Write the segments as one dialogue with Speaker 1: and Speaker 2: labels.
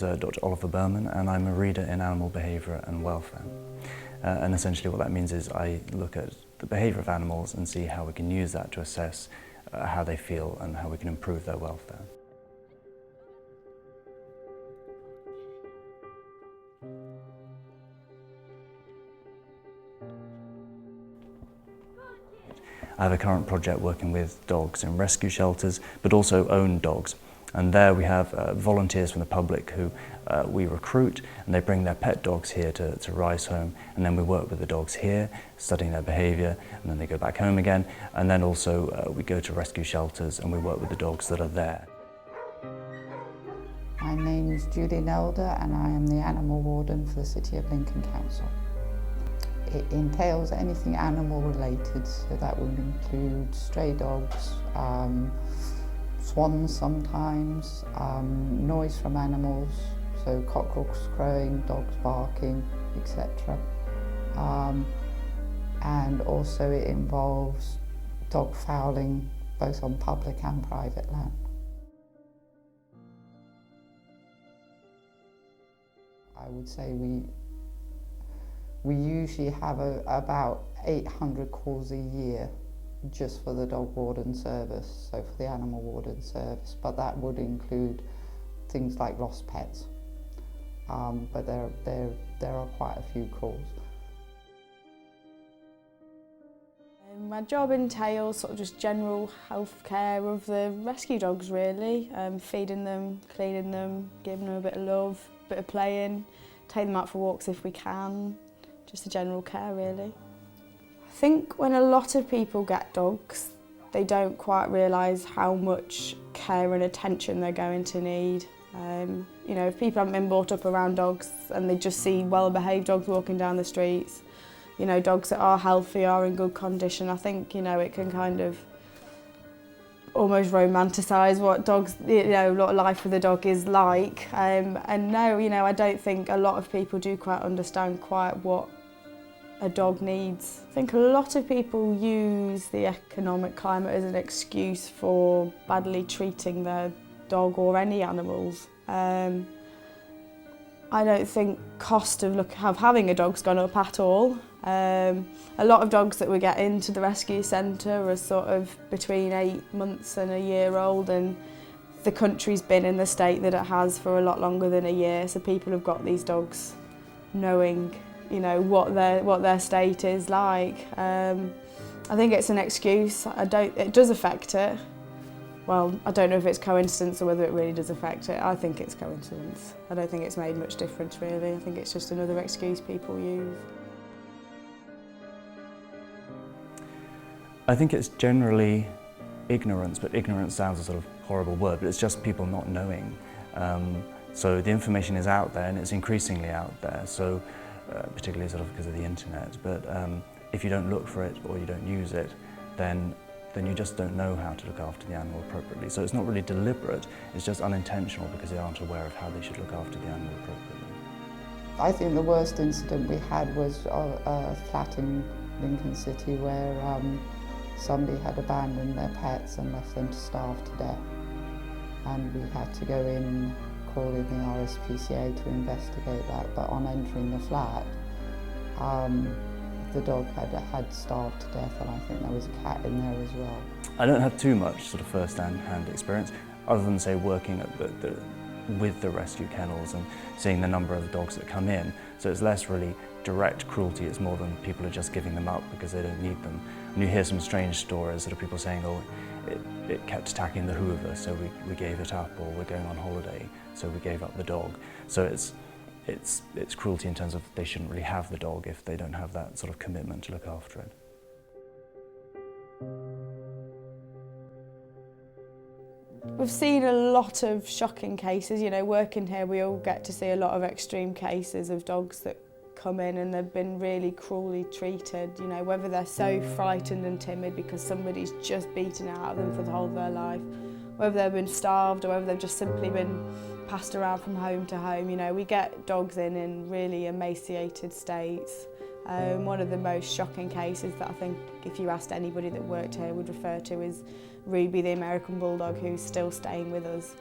Speaker 1: name's Dr. Oliver Burman, and I'm a reader in animal behaviour and welfare. And essentially what that means is I look at the behaviour of animals and see how we can use that to assess how they feel and how we can improve their welfare. I have a current project working with dogs in rescue shelters, but also owned dogs. And there we have volunteers from the public who we recruit, and they bring their pet dogs here to Rise Home, and then we work with the dogs here, studying their behaviour, and then they go back home again. And then also we go to rescue shelters and we work with the dogs that are there.
Speaker 2: My name is Nelder, and I am the animal warden for the City of Lincoln Council. It entails anything animal related, so that would include stray dogs, swans sometimes, noise from animals, so cockerels crowing, dogs barking, etc. And also it involves dog fouling, both on public and private land. I would say we usually have about 800 calls a year just for the dog warden service, so for the animal warden service, but that would include things like lost pets. But there are quite a few calls.
Speaker 3: My job entails sort of just general health care of the rescue dogs really, feeding them, cleaning them, giving them a bit of love, a bit of playing, take them out for walks if we can, just a general care really. I think when a lot of people get dogs, they don't quite realise how much care and attention they're going to need. You know, if people haven't been brought up around dogs and they just see well-behaved dogs walking down the streets, you know, dogs that are healthy, are in good condition, I think, you know, it can kind of almost romanticise what dogs, you know, what life with a dog is like. And no, you know, I don't think a lot of people do quite understand quite what a dog needs. I think a lot of people use the economic climate as an excuse for badly treating their dog or any animals. I don't think cost of having a dog's gone up at all. A lot of dogs that we get into the rescue centre are sort of between 8 months and a year old, and the country's been in the state that it has for a lot longer than a year, so people have got these dogs knowing, you know, what their state is like. I think it's an excuse. It does affect it. Well, I don't know if it's coincidence or whether it really does affect it. I think it's coincidence. I don't think it's made much difference really. I think it's just another excuse people use.
Speaker 1: I think it's generally ignorance, but ignorance sounds a sort of horrible word, but it's just people not knowing. So the information is out there and it's increasingly out there, so particularly sort of because of the internet. But if you don't look for it or you don't use it, then you just don't know how to look after the animal appropriately. So it's not really deliberate, it's just unintentional because they aren't aware of how they should look after the animal appropriately.
Speaker 2: I think the worst incident we had was a flat in Lincoln City where somebody had abandoned their pets and left them to starve to death. And we had to go in, call in the RSPCA to investigate that, but on entering the flat, the dog had starved to death, and I think there was a cat in there as well.
Speaker 1: I don't have too much sort of first-hand experience, other than say working at with the rescue kennels and seeing the number of dogs that come in. So it's less really direct cruelty, it's more than people are just giving them up because they don't need them. And you hear some strange stories of people saying, oh, it kept attacking the Hoover, so we gave it up, or we're going on holiday, so we gave up the dog. So it's cruelty in terms of they shouldn't really have the dog if they don't have that sort of commitment to look after it.
Speaker 3: We've seen a lot of shocking cases. You know, working here we all get to see a lot of extreme cases of dogs that come in and they've been really cruelly treated, you know, whether they're so frightened and timid because somebody's just beaten it out of them for the whole of their life, whether they've been starved or whether they've just simply been passed around from home to home. You know, we get dogs in really emaciated states. One of the most shocking cases that I think if you asked anybody that worked here would refer to is Ruby, the American Bulldog, who's still staying with us.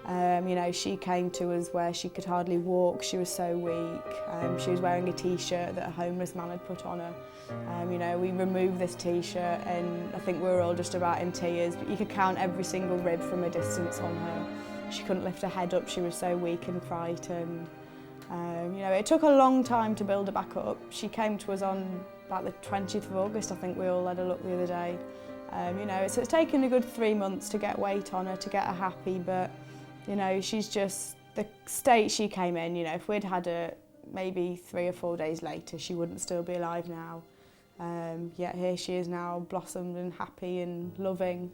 Speaker 3: You know, she came to us where she could hardly walk, she was so weak. She was wearing a t-shirt that a homeless man had put on her. You know, we removed this t-shirt and I think we were all just about in tears, but you could count every single rib from a distance on her. She couldn't lift her head up, she was so weak and frightened. You know, it took a long time to build her back up. She came to us on about the 20th of August, I think we all had a look the other day. You know, so it's taken a good 3 months to get weight on her, to get her happy, but, you know, she's just, the state she came in, you know, if we'd had her maybe 3 or 4 days later, she wouldn't still be alive now. Yet here she is now, blossomed and happy and loving.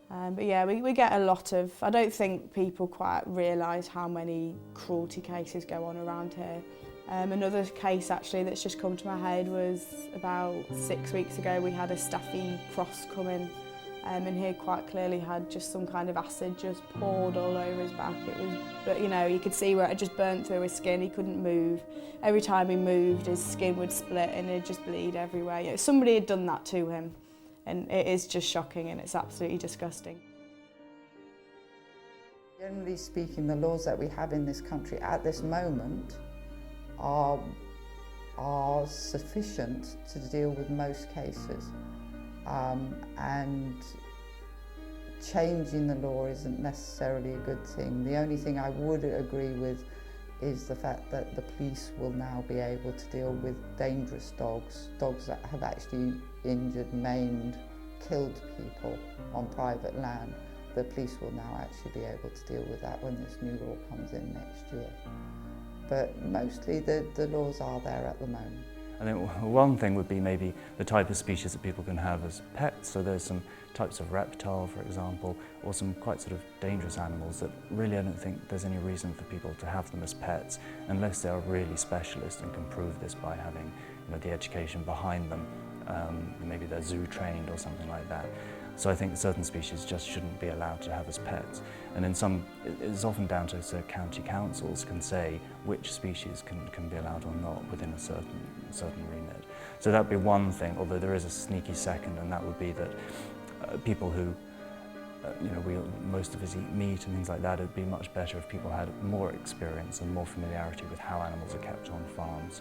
Speaker 3: But yeah, we get a lot of, I don't think people quite realise how many cruelty cases go on around here. Another case actually that's just come to my head was about 6 weeks ago. We had a staffy cross come in and he quite clearly had just some kind of acid just poured all over his back. It was, but you know, you could see where it just burnt through his skin. He couldn't move. Every time he moved, his skin would split and he'd just bleed everywhere. You know, somebody had done that to him. And it is just shocking and it's absolutely disgusting.
Speaker 2: Generally speaking, the laws that we have in this country at this moment are sufficient to deal with most cases. And changing the law isn't necessarily a good thing. The only thing I would agree with is the fact that the police will now be able to deal with dangerous dogs, dogs that have actually injured, maimed, killed people on private land. The police will now actually be able to deal with that when this new law comes in next year. But mostly the laws are there at the moment.
Speaker 1: I think one thing would be maybe the type of species that people can have as pets. So there's some types of reptile, for example, or some quite sort of dangerous animals that really I don't think there's any reason for people to have them as pets unless they are really specialist and can prove this by having, you know, the education behind them. Maybe they're zoo trained or something like that. So I think certain species just shouldn't be allowed to have as pets. And in some, it's often down to county councils can say which species can be allowed or not within a certain remit. So that would be one thing, although there is a sneaky second, and that would be that people who, you know, most of us eat meat and things like that, it'd be much better if people had more experience and more familiarity with how animals are kept on farms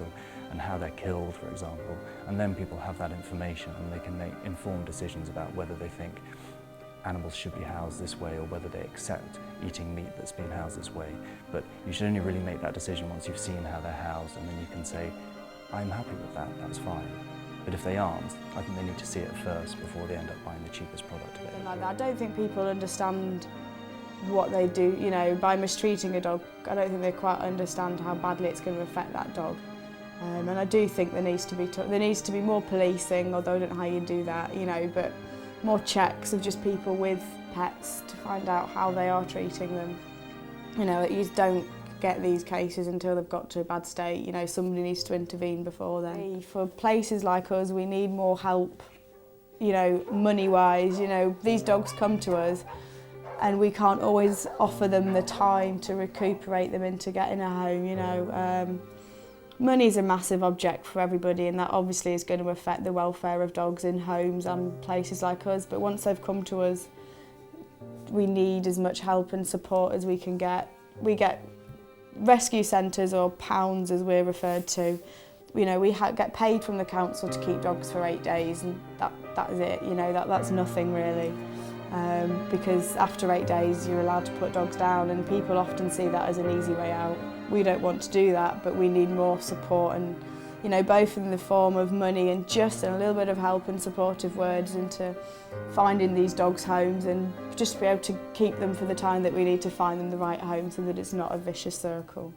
Speaker 1: and how they're killed, for example. And then people have that information and they can make informed decisions about whether they think animals should be housed this way or whether they accept eating meat that's been housed this way. But you should only really make that decision once you've seen how they're housed, and then you can say, I'm happy with that, that's fine. But if they aren't, I think they need to see it first before they end up buying the cheapest product available.
Speaker 3: Like that. I don't think people understand what they do, you know, by mistreating a dog. I don't think they quite understand how badly it's going to affect that dog. And I do think there needs to be more policing, although I don't know how you do that, you know, but more checks of just people with pets to find out how they are treating them. You know, you don't get these cases until they've got to a bad state. You know, somebody needs to intervene before then. For places like us, we need more help, you know, money-wise. You know, these dogs come to us and we can't always offer them the time to recuperate them into getting a home, you know. Money's a massive object for everybody, and that obviously is going to affect the welfare of dogs in homes and places like us. But once they've come to us, we need as much help and support as we can get. We get rescue centres, or pounds as we're referred to. You know, we get paid from the council to keep dogs for 8 days, and that is it. You know, that's nothing really. Because after 8 days you're allowed to put dogs down, and people often see that as an easy way out. We don't want to do that, but we need more support, and you know, both in the form of money and just a little bit of help and supportive words into finding these dogs homes, and just be able to keep them for the time that we need to find them the right home so that it's not a vicious circle.